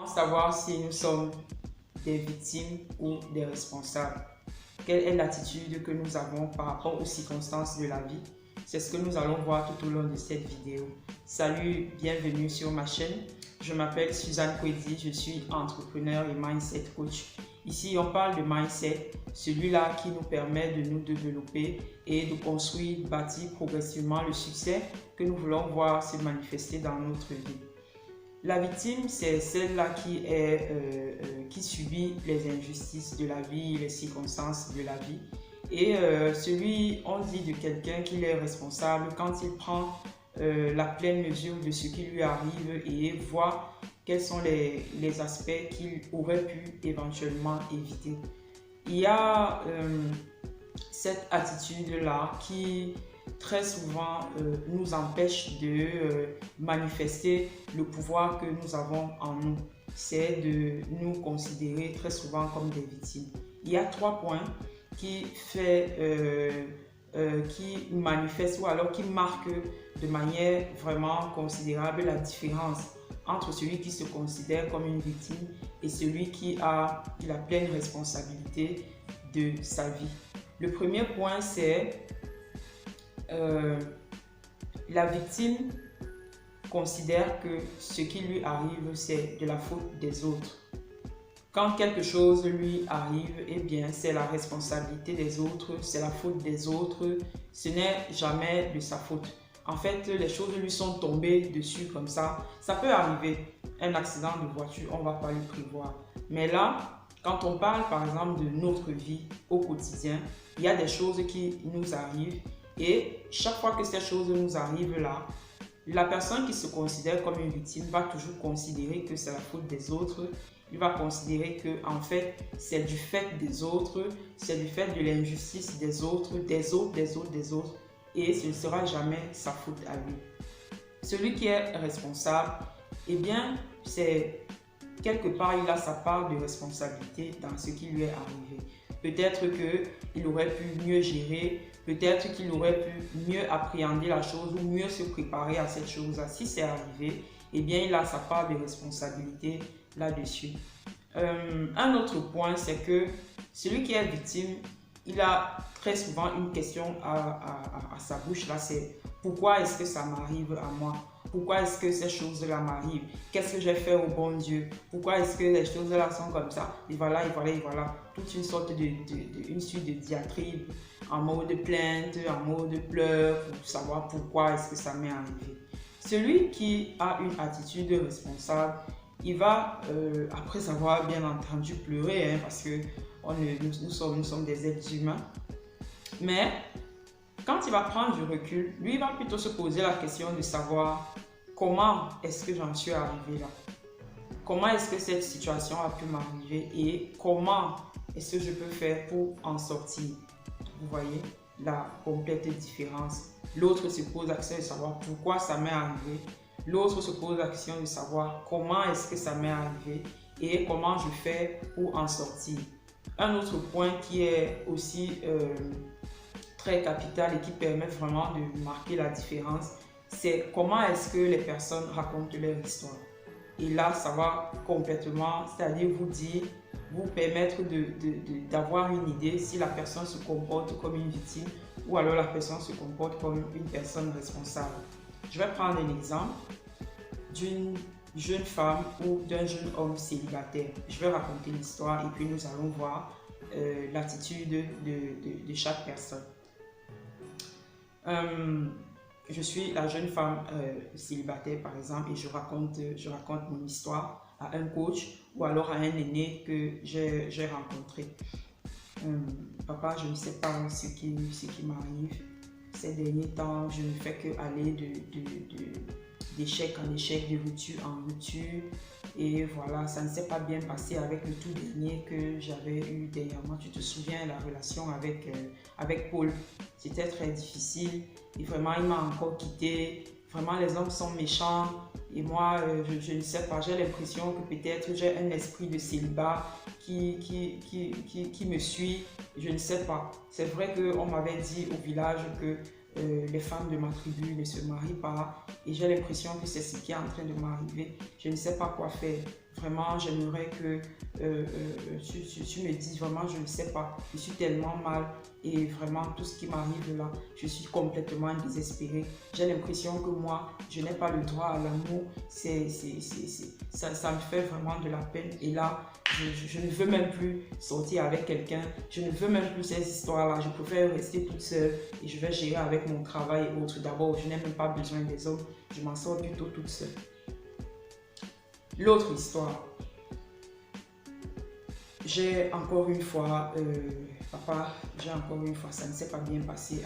savoir si nous sommes des victimes ou des responsables? Quelle est l'attitude que nous avons par rapport aux circonstances de la vie? C'est ce que nous allons voir tout au long de cette vidéo. Salut, bienvenue sur ma chaîne. Je m'appelle Suzanne Kwedi, je suis entrepreneur et mindset coach. Ici, on parle de mindset, celui-là qui nous permet de nous développer et de construire, bâtir progressivement le succès que nous voulons voir se manifester dans notre vie. La victime, c'est celle-là qui subit les injustices de la vie, les circonstances de la vie. Et on dit de quelqu'un qu'il est responsable quand il prend la pleine mesure de ce qui lui arrive et voit quels sont les aspects qu'il aurait pu éventuellement éviter. Il y a cette attitude-là qui très souvent nous empêche de manifester le pouvoir que nous avons en nous. C'est de nous considérer très souvent comme des victimes. Il y a 3 points qui manifestent ou alors qui marquent de manière vraiment considérable la différence entre celui qui se considère comme une victime et celui qui a la pleine responsabilité de sa vie. Le premier point, c'est la victime considère que ce qui lui arrive, c'est de la faute des autres. Quand quelque chose lui arrive, eh bien, c'est la responsabilité des autres, c'est la faute des autres, ce n'est jamais de sa faute. En fait, les choses lui sont tombées dessus comme ça. Ça peut arriver, un accident de voiture, on ne va pas le prévoir. Mais là, quand on parle par exemple de notre vie au quotidien, il y a des choses qui nous arrivent et chaque fois que ces choses nous arrivent là, la personne qui se considère comme une victime va toujours considérer que c'est la faute des autres. Il va considérer que en fait, c'est du fait des autres, c'est du fait de l'injustice des autres, des autres. Et ce ne sera jamais sa faute à lui. Celui qui est responsable, eh bien, c'est quelque part, il a sa part de responsabilité dans ce qui lui est arrivé. Peut-être qu'il aurait pu mieux gérer, peut-être qu'il aurait pu mieux appréhender la chose ou mieux se préparer à cette chose-là. Si c'est arrivé, eh bien, il a sa part de responsabilité là-dessus. Un autre point, c'est que celui qui est victime, il a très souvent une question à sa bouche, là, c'est pourquoi est-ce que ça m'arrive à moi? Pourquoi est-ce que ces choses-là m'arrivent? Qu'est-ce que j'ai fait au bon Dieu? Pourquoi est-ce que les choses-là sont comme ça? Et voilà. Toute une sorte une suite de diatribes en mode plainte, en mode pleurs, pour savoir pourquoi est-ce que ça m'est arrivé. Celui qui a une attitude responsable, il va, après avoir bien entendu pleurer, parce que nous sommes des êtres humains, mais quand il va prendre du recul, lui il va plutôt se poser la question de savoir comment est-ce que j'en suis arrivé là? Comment est-ce que cette situation a pu m'arriver et comment est-ce que je peux faire pour en sortir? Vous voyez la complète différence. L'autre se pose la question de savoir pourquoi ça m'est arrivé. L'autre se pose la question de savoir comment est-ce que ça m'est arrivé et comment je fais pour en sortir. Un autre point qui est aussi très capital et qui permet vraiment de marquer la différence, c'est comment est-ce que les personnes racontent leur histoire. Et là, ça va complètement, c'est-à-dire vous permettre d'avoir une idée si la personne se comporte comme une victime ou alors la personne se comporte comme une personne responsable. Je vais prendre un exemple d'une jeune femme ou d'un jeune homme célibataire. Je vais raconter l'histoire et puis nous allons voir l'attitude de chaque personne. Je suis la jeune femme célibataire par exemple et je raconte mon histoire à un coach ou alors à un aîné que j'ai rencontré. Papa, je ne sais pas ce qui m'arrive. Ces derniers temps, je ne fais qu'aller d'échec en échec, de rupture en rupture. Et voilà, ça ne s'est pas bien passé avec le tout dernier que j'avais eu dernièrement. Tu te souviens, la relation avec Paul, c'était très difficile. Et vraiment, il m'a encore quitté. Vraiment, les hommes sont méchants. Et moi, je ne sais pas, j'ai l'impression que peut-être j'ai un esprit de célibat qui me suit. Je ne sais pas. C'est vrai qu'on m'avait dit au village que les femmes de ma tribu ne se marient pas et j'ai l'impression que c'est ce qui est en train de m'arriver. Je ne sais pas quoi faire. Vraiment, j'aimerais que tu me dises vraiment, je ne sais pas, je suis tellement mal et vraiment tout ce qui m'arrive là, je suis complètement désespérée. J'ai l'impression que moi, je n'ai pas le droit à l'amour. Ça me fait vraiment de la peine. Et là, je ne veux même plus sortir avec quelqu'un. Je ne veux même plus ces histoires-là. Je préfère rester toute seule et je vais gérer avec mon travail et autres. D'abord, je n'ai même pas besoin des hommes. Je m'en sors plutôt toute seule. L'autre histoire. J'ai encore une fois, ça ne s'est pas bien passé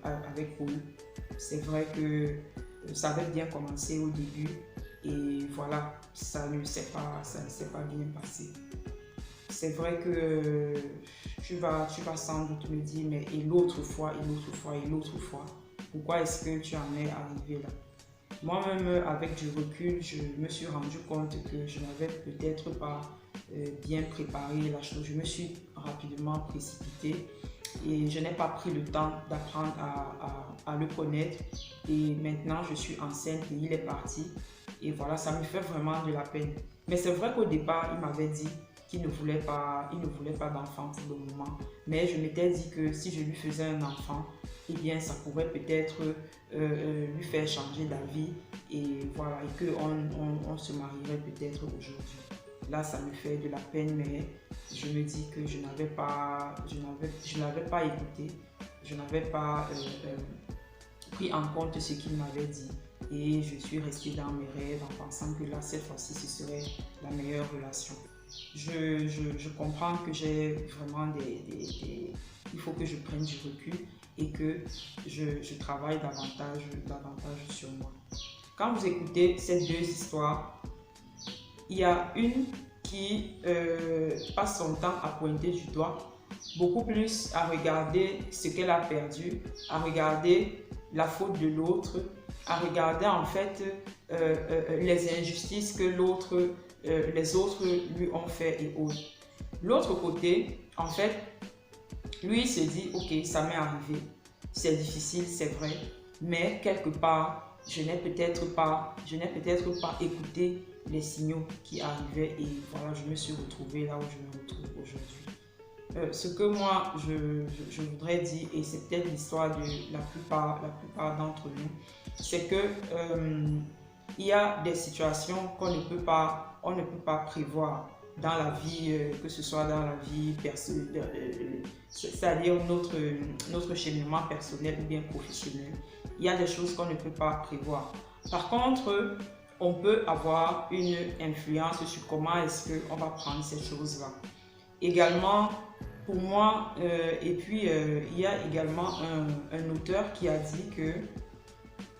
avec Paul. C'est vrai que ça avait bien commencé au début et voilà, ça ne s'est pas bien passé. C'est vrai que tu vas sans doute me dire, mais et l'autre fois, pourquoi est-ce que tu en es arrivé là? Moi-même, avec du recul, je me suis rendu compte que je n'avais peut-être pas bien préparé la chose. Je me suis rapidement précipitée et je n'ai pas pris le temps d'apprendre à le connaître. Et maintenant, je suis enceinte et il est parti. Et voilà, ça me fait vraiment de la peine. Mais c'est vrai qu'au départ, il m'avait dit qu'il ne voulait pas d'enfant pour le moment. Mais je m'étais dit que si je lui faisais un enfant, eh bien, ça pourrait peut-être lui faire changer d'avis et voilà, et qu'on se marierait peut-être aujourd'hui. Là, ça me fait de la peine, mais je me dis que je n'avais pas écouté, je n'avais pas pris en compte ce qu'il m'avait dit et je suis restée dans mes rêves en pensant que là, cette fois-ci, ce serait la meilleure relation. Je comprends que j'ai vraiment il faut que je prenne du recul et que je travaille davantage sur moi. Quand vous écoutez ces deux histoires, il y a une qui passe son temps à pointer du doigt, beaucoup plus à regarder ce qu'elle a perdu, à regarder la faute de l'autre, à regarder en fait les injustices que les autres lui ont fait et autres. L'autre côté, en fait, lui se dit, ok, ça m'est arrivé, c'est difficile, c'est vrai, mais quelque part, je n'ai peut-être pas écouté les signaux qui arrivaient et voilà, je me suis retrouvée là où je me retrouve aujourd'hui. Ce que moi, je voudrais dire, et c'est peut-être l'histoire de la plupart d'entre nous, c'est que il y a des situations qu'on ne peut pas prévoir dans la vie, que ce soit dans la vie personnelle, c'est-à-dire notre cheminement personnel ou bien professionnel. Il y a des choses qu'on ne peut pas prévoir. Par contre, on peut avoir une influence sur comment est-ce qu'on va prendre ces choses-là. Également, pour moi, il y a également un auteur qui a dit que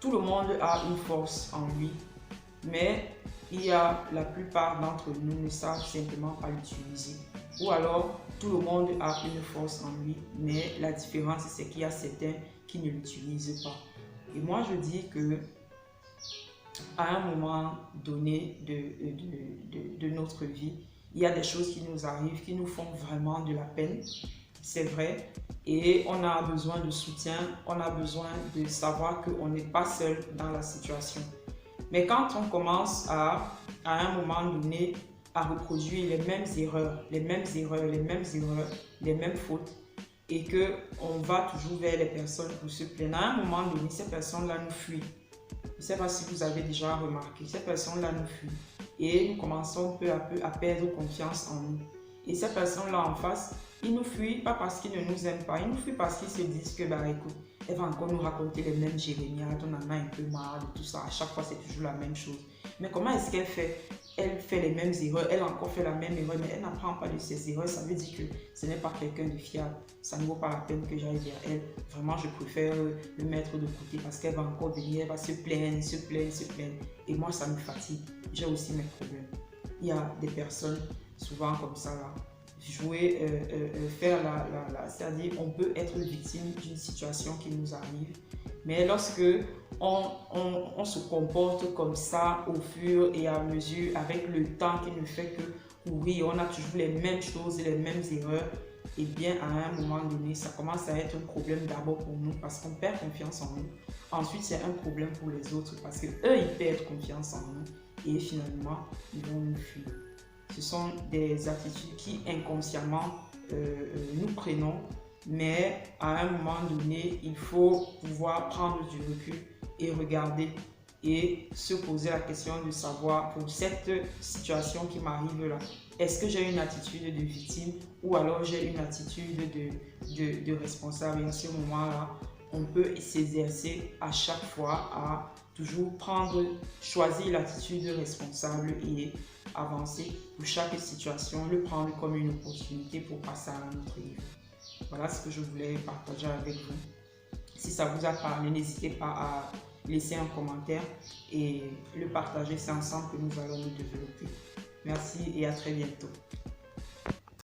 tout le monde a une force en lui, mais la plupart d'entre nous ne savent simplement pas l'utiliser. Ou alors, tout le monde a une force en lui, mais la différence, c'est qu'il y a certains qui ne l'utilisent pas. Et moi, je dis que à un moment donné de notre vie, il y a des choses qui nous arrivent, qui nous font vraiment de la peine, c'est vrai, et on a besoin de soutien, on a besoin de savoir qu'on n'est pas seul dans la situation. Mais quand on commence à un moment donné, à reproduire les mêmes erreurs, les mêmes fautes, et qu'on va toujours vers les personnes pour se plaindre, à un moment donné, ces personnes-là nous fuient. Je ne sais pas si vous avez déjà remarqué, ces personnes-là nous fuient. Et nous commençons peu à peu à perdre confiance en nous. Et ces personnes-là en face, ils nous fuient pas parce qu'ils ne nous aiment pas, ils nous fuient parce qu'ils se disent que, bah écoute, elle va encore nous raconter les mêmes jérémiades, on en a un peu marre de tout ça, à chaque fois c'est toujours la même chose. Mais comment est-ce qu'elle fait? Elle fait les mêmes erreurs, elle a encore fait la même erreur, mais elle n'apprend pas de ses erreurs. Ça veut dire que ce n'est pas quelqu'un de fiable. Ça ne vaut pas la peine que j'aille vers elle. Vraiment, je préfère le mettre de côté parce qu'elle va encore venir, elle va se plaindre. Et moi, ça me fatigue. J'ai aussi mes problèmes. Il y a des personnes, souvent comme ça, là, c'est-à-dire on peut être victime d'une situation qui nous arrive, mais lorsque on se comporte comme ça au fur et à mesure, avec le temps qui ne fait que oui, on a toujours les mêmes choses, les mêmes erreurs, et bien à un moment donné, ça commence à être un problème d'abord pour nous parce qu'on perd confiance en nous. Ensuite, c'est un problème pour les autres parce qu'eux, ils perdent confiance en nous. et finalement, ils vont nous fuir. Ce sont des attitudes qui inconsciemment nous prenons, mais à un moment donné, il faut pouvoir prendre du recul et regarder et se poser la question de savoir, pour cette situation qui m'arrive là, est-ce que j'ai une attitude de victime ou alors j'ai une attitude de responsable? Et à ce moment-là, on peut s'exercer à chaque fois à toujours choisir l'attitude responsable et avancer pour chaque situation, le prendre comme une opportunité pour passer à un autre niveau. Voilà ce que je voulais partager avec vous. Si ça vous a parlé, n'hésitez pas à laisser un commentaire et le partager. C'est ensemble que nous allons nous développer. Merci et à très bientôt.